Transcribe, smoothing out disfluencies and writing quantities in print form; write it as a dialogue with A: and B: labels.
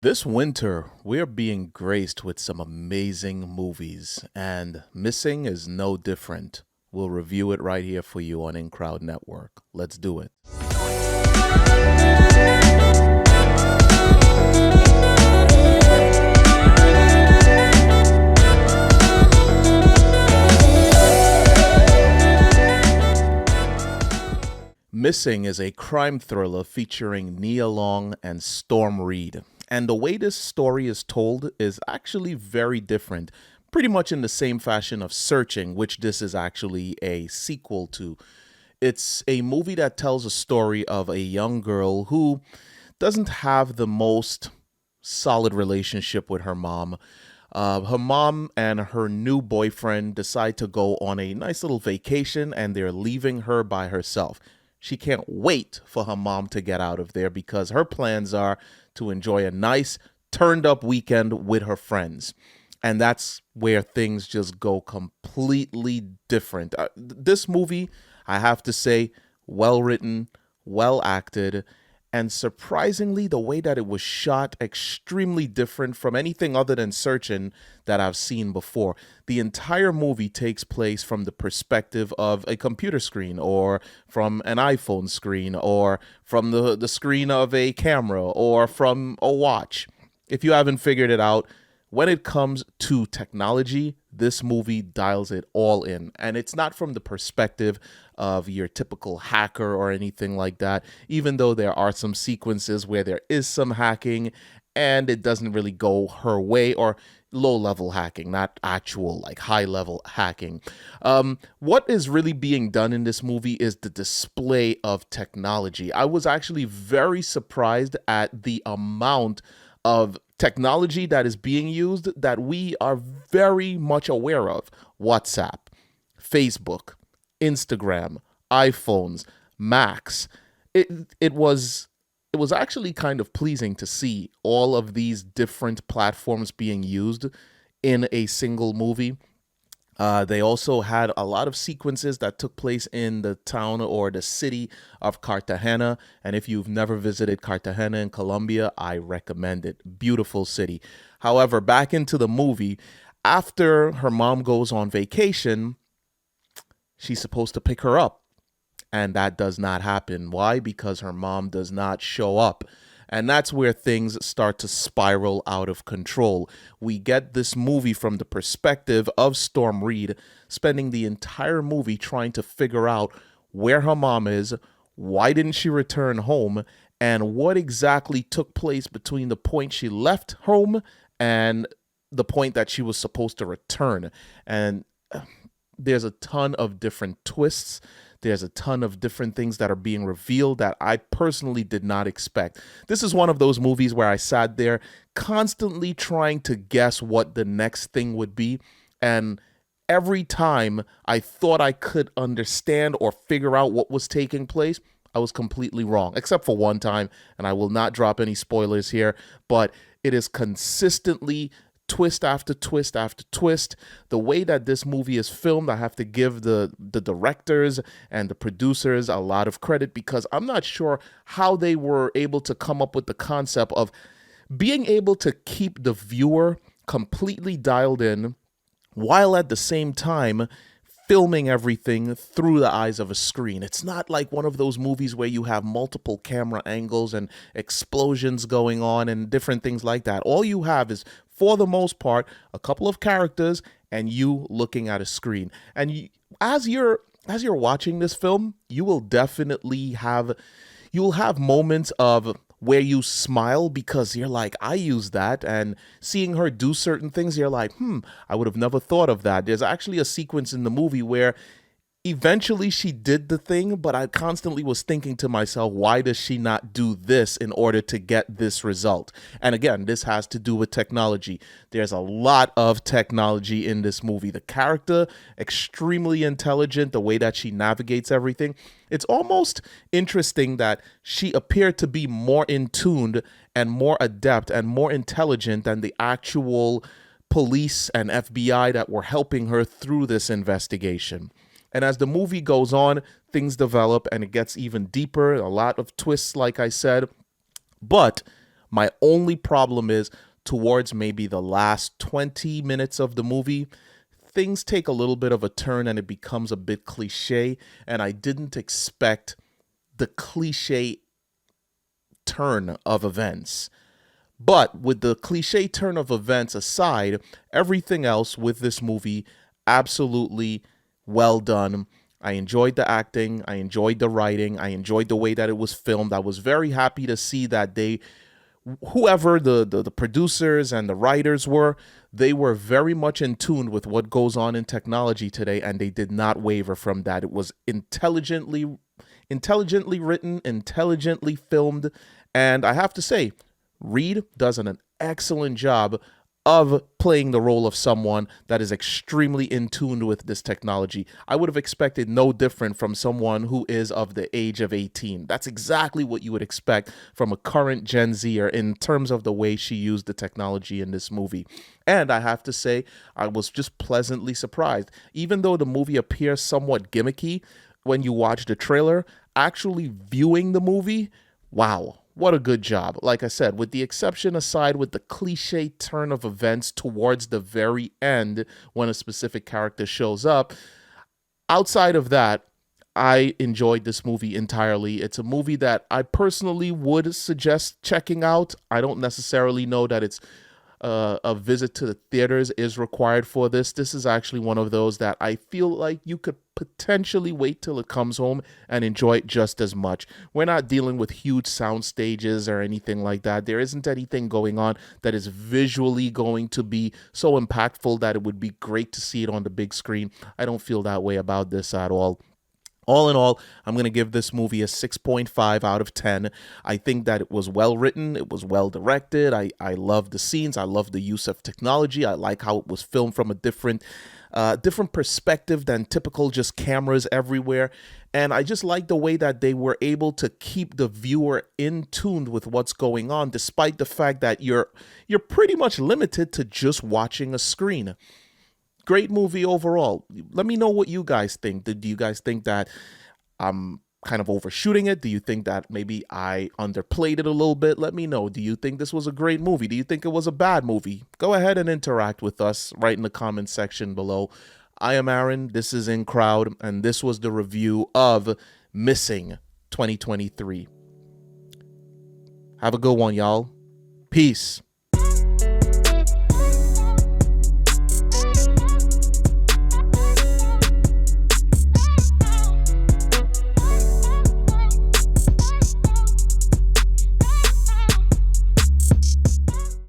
A: This winter, we're being graced with some amazing movies, and Missing is no different. We'll review it right here for you on InCrowd Network. Let's do it. Missing is a crime thriller featuring Nia Long and Storm Reed. And the way this story is told is actually very different, pretty much in the same fashion of Searching, which this is actually a sequel to. It's a movie that tells a story of a young girl who doesn't have the most solid relationship with her mom. Her mom and her new boyfriend decide to go on a nice little vacation and they're leaving her by herself. She can't wait for her mom to get out of there because her plans are to enjoy a nice, turned up weekend with her friends. And that's where things just go completely different. This movie, I have to say, well written, well acted, and surprisingly, the way that it was shot, extremely different from anything other than Searching that I've seen before. The entire movie takes place from the perspective of a computer screen, or from an iPhone screen, or from the screen of a camera, or from a watch. If you haven't figured it out, when it comes to technology, this movie dials it all in. And it's not from the perspective of your typical hacker or anything like that, even though there are some sequences where there is some hacking and it doesn't really go her way, or low level hacking, not actual like high level hacking. What is really being done in this movie is the display of technology. I was actually very surprised at the amount of technology that is being used that we are very much aware of. WhatsApp, Facebook, Instagram, iPhones, Macs. It was actually kind of pleasing to see all of these different platforms being used in a single movie. They also had a lot of sequences that took place in the town or the city of Cartagena. And if you've never visited Cartagena in Colombia, I recommend it. Beautiful city. However, back into the movie, after her mom goes on vacation, she's supposed to pick her up. And that does not happen. Why? Because her mom does not show up. And that's where things start to spiral out of control. We get this movie from the perspective of Storm Reed, spending the entire movie trying to figure out where her mom is, why didn't she return home, and what exactly took place between the point she left home and the point that she was supposed to return. And there's a ton of different twists. There's a ton of different things that are being revealed that I personally did not expect. This is one of those movies where I sat there constantly trying to guess what the next thing would be. And every time I thought I could understand or figure out what was taking place, I was completely wrong, except for one time. And I will not drop any spoilers here, but it is consistently twist after twist after twist. The way that this movie is filmed, I have to give the directors and the producers a lot of credit, because I'm not sure how they were able to come up with the concept of being able to keep the viewer completely dialed in while at the same time filming everything through the eyes of a screen. It's not like one of those movies where you have multiple camera angles and explosions going on and different things like that. All you have is, for the most part, a couple of characters and you looking at a screen. And as you're watching this film, you'll have moments of where you smile because you're like, I use that. And seeing her do certain things, you're like, I would have never thought of that. There's actually a sequence in the movie where eventually she did the thing, but I constantly was thinking to myself, why does she not do this in order to get this result? And again, this has to do with technology. There's a lot of technology in this movie. The character, extremely intelligent, the way that she navigates everything. It's almost interesting that she appeared to be more in tuned and more adept and more intelligent than the actual police and FBI that were helping her through this investigation. And as the movie goes on, things develop and it gets even deeper, a lot of twists, like I said. But My only problem is towards maybe the last 20 minutes of the movie, things take a little bit of a turn and it becomes a bit cliche. And I didn't expect the cliche turn of events. But with the cliche turn of events aside, everything else with this movie, absolutely well done. I enjoyed the acting. I enjoyed the writing. I enjoyed the way that it was filmed. I was very happy to see that whoever the producers and the writers were, they were very much in tune with what goes on in technology today, and they did not waver from that. It was intelligently written, intelligently filmed, and I have to say, Reed does an excellent job of playing the role of someone that is extremely in tune with this technology. I would have expected no different from someone who is of the age of 18. That's exactly what you would expect from a current Gen Zer in terms of the way she used the technology in this movie. And I have to say, I was just pleasantly surprised. Even though the movie appears somewhat gimmicky when you watch the trailer, actually viewing the movie, wow. What a good job. Like I said, with the exception aside, with the cliche turn of events towards the very end when a specific character shows up, outside of that, I enjoyed this movie entirely. It's a movie that I personally would suggest checking out. I don't necessarily know that it's a visit to the theaters is required for this. This is actually one of those that I feel like you could potentially wait till it comes home and enjoy it just as much. We're not dealing with huge sound stages or anything like that. There isn't anything going on that is visually going to be so impactful that it would be great to see it on the big screen. I don't feel that way about this at all. All in all, I'm going to give this movie a 6.5 out of 10. I think that it was well written. It was well directed. I love the scenes. I love the use of technology. I like how it was filmed from a different perspective than typical just cameras everywhere. And I just like the way that they were able to keep the viewer in tune with what's going on, despite the fact that you're pretty much limited to just watching a screen. Great movie overall. Let me know what you guys think. Do you guys think that I'm kind of overshooting it? Do you think that maybe I underplayed it a little bit? Let me know. Do you think this was a great movie? Do you think it was a bad movie? Go ahead and interact with us right in the comment section below. I am Aaron. This is InCrowd, and this was the review of Missing 2023. Have a good one, y'all. Peace.